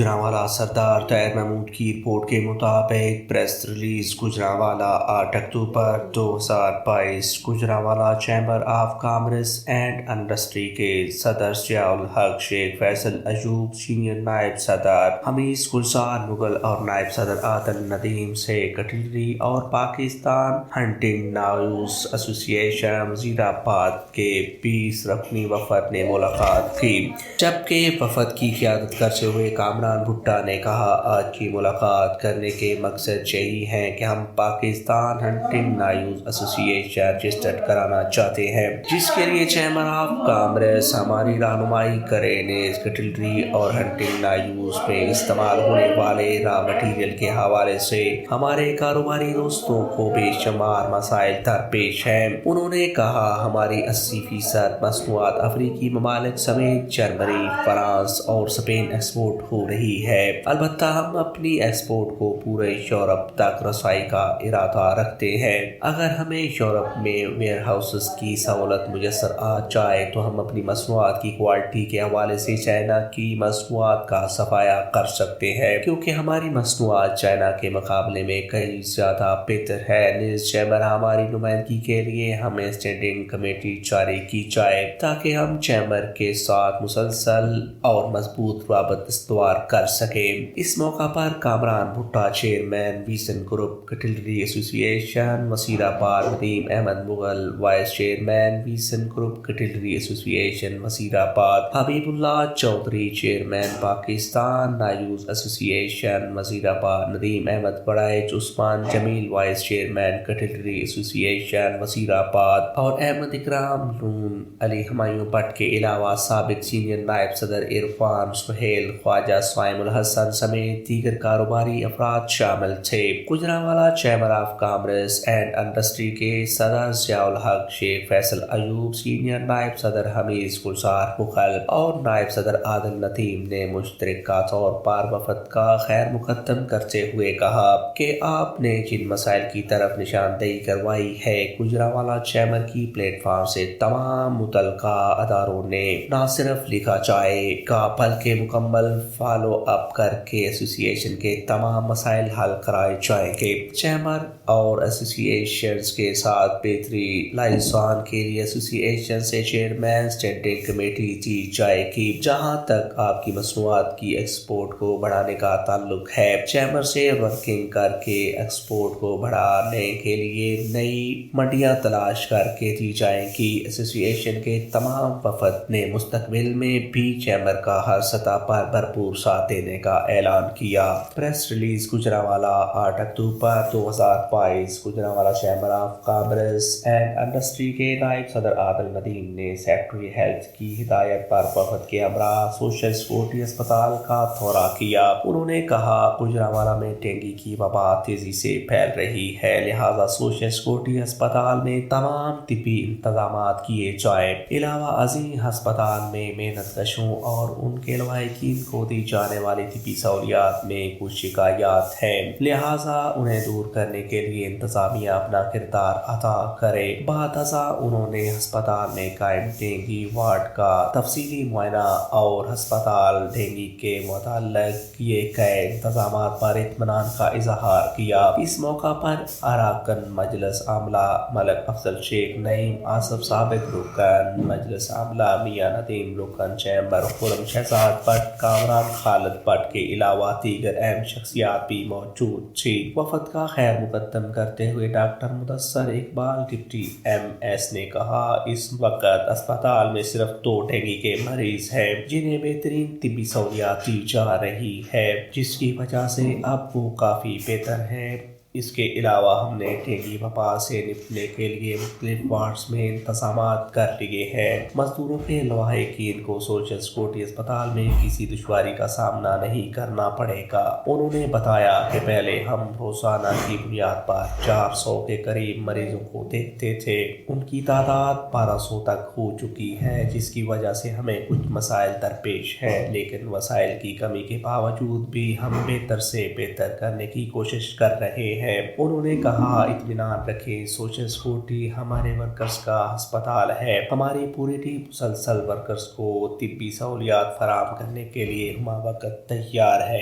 गुजरांवाला सरदार तैयब महमूद की रिपोर्ट के मुताबिक press release Gujranwala 8 October 2022 Gujranwala chamber of commerce and industry के सदर जियाउल हक शेख फैसल अयूब, सीनियर नायब सदर हमीद गुलजार मुगल और नायब सदर आदल नदीम से कटलरी और Pakistan hunting news association Wazirabad के 20 रकनी वफद ने मुलाकात की, जबकि वफद की क़यादत करते हुए कामरान भुट्टा ने कहा, आज की मुलाकात करने के मकसद यही है कि हम Pakistan hunting news association registered कराना चाहते हैं, जिसके लिए चैम्बर ऑफ कॉमर्स हमारी रहनुमाई करे। नेज़ कटलरी और हंटिंग न्यूज़ में इस्तेमाल होने वाले रॉ मटीरियल के हवाले से हमारे कारोबारी दोस्तों को बेशुमार मसाइल दरपेश हैं। उन्होंने कहा, हमारी 80% मसनूआत अफ्रीकी ममालिक समेत जर्मनी, फ्रांस और स्पेन एक्सपोर्ट हो रही है। अलबत्ता हम अपनी एक्सपोर्ट को पूरे यूरोप तक रसाई का इरादा रखते हैं। अगर हमें यूरोप में वेयर हाउसेस की सहूलत मुयसर आ जाए तो हम अपनी मसनूआत की क्वालिटी के हवाले से चाइना की मसनूआत का सफाया कर सकते हैं, क्योंकि हमारी मसनूआत चाइना के मुकाबले में कई ज़्यादा बेहतर है। निज़ चैम्बर हमारी नुमाइंदगी के लिए हमें स्टैंडिंग कमेटी जारी की जाए ताकि हम चैम्बर के साथ मुसलसल और मजबूत राबत इस्तवार कर सके। इस मौका पर Kamran Bhutta, chairman vision group cutlery association Wazirabad, Nadeem Ahmed Mughal, vice chairman vision group cutlery association Wazirabad, Habibullah Chaudhry, chairman Pakistan news association Wazirabad, Nadeem Ahmed Baraich, Usman Jamil, vice chairman cutlery association Wazirabad और अहमद इकराम लून, अली हुमायूं भट्ट के अलावा साबिक सीनियर नायब सदर इरफान सुहेल, ख्वाजा स्वाइमुल हसन समेत दीगर कारोबारी अफराद शामिल थे। Gujranwala chamber of commerce and industry के सदर जियाउल हक शेख फैसल अयूब, सीनियर नायब सदर हमीद गुलजार मुगल और नायब सदर आदल नदीम ने मुश्तरका तौर पर वफद का खैर मुकद्दम करते हुए कहा कि आपने जिन मसाइल की तरफ निशानदेही करवाई है, गुजरांवाला चैम्बर की प्लेटफॉर्म से तमाम मुतल्लिका अदारों ने न सिर्फ लिखा जाएगा बल्कि मुकम्मल फॉलो अप करके एसोसिएशन के तमाम मसाइल हल कराए जाएंगे। चैम्बर और एसोसिएशन के साथ बेहतरी लाइजान के लिए एसोसिएशन से चेयरमैन स्टैंडिंग कमेटी दी जाएगी। जहां तक आपकी मसनूआत की एक्सपोर्ट को बढ़ाने का ताल्लुक है, चैम्बर से वर्किंग करके एक्सपोर्ट को बढ़ाने के लिए नई मंडियां तलाश करके दी जाएंगी। एसोसिएशन के तमाम वफद ने मुस्तकबिल में भी चैम्बर का हर सतह पर भरपूर साथ देने का ऐलान किया। Press release Gujranwala 8 October 2022 Gujranwala chamber of commerce and industry के नायब सदर आदल नदीम ने सेक्रेटरी हेल्थ की हिदायत पर वफद के हमरा सोशल सिक्योरिटी अस्पताल का दौरा किया। उन्होंने कहा, गुजरांवाला में डेंगू की वबा तेजी से फैल रही है, लिहाजा सोशल सिक्योरिटी अस्पताल में तमाम तिब्बी इंतजाम किए जाए। अलावा अजीम अस्पताल में मेहनत कशों और उनके लवाहिकीन को दी जाने वाली तिब्बी सहूलियात में कुछ शिकायत हैं, लिहाजा उन्हें दूर करने के लिए इंतजामिया अपना किरदार अदा करे। बाद उन्होंने अस्पताल में कायम डेंगू वार्ड का तफसीली मुआयना और अस्पताल डेंगू के मुताल्लिक किए गए इंतजाम पर इत्मीनान का इजहार किया। इस मौका पर अरकान मजलिस आमला मलिक अफजल शेख नईम, आसफ साबिक रुकन मजलिस आमला, मियां नदीम रुकन चैम्बर, खुरम शहजाद भट्ट, कामरान खालिद भट्ट के अलावा दीगर अहम शख्सियात भी मौजूद थी। वफद का खैर मुकद्दम करते हुए doctor Mudassar Iqbal deputy MS ने कहा, इस वक्त अस्पताल में सिर्फ 2 डेंगू के मरीज हैं जिन्हें बेहतरीन तिब्बी सहूलियात दी जा रही है, जिसकी वजह से अब वो काफ़ी बेहतर हैं। इसके अलावा हमने डेंगू वबा से निपटने के लिए मुख्तलिफ वार्ड्स में इंतजाम कर लिए हैं। मजदूरों के लवाहिकीन को सोशल सिक्योरिटी अस्पताल में किसी दुश्वारी का सामना नहीं करना पड़ेगा। उन्होंने बताया कि पहले हम रोजाना की बुनियाद पर 400 के करीब मरीजों को देखते थे, उनकी तादाद 1200 तक हो चुकी है, जिसकी वजह से हमें कुछ मसाइल दरपेश हैं, लेकिन वसाइल की कमी के बावजूद भी हम बेहतर से बेहतर करने की कोशिश कर रहे हैं। ہیں۔ انہوں نے کہا اطمینان رکھیں، سوشل سیکورٹی ہمارے ورکرز کا ہسپتال ہے۔ ہماری پوری ٹیم مسلسل ورکرز کو طبی سہولیات فراہم کرنے کے لیے ہمہ وقت تیار ہے۔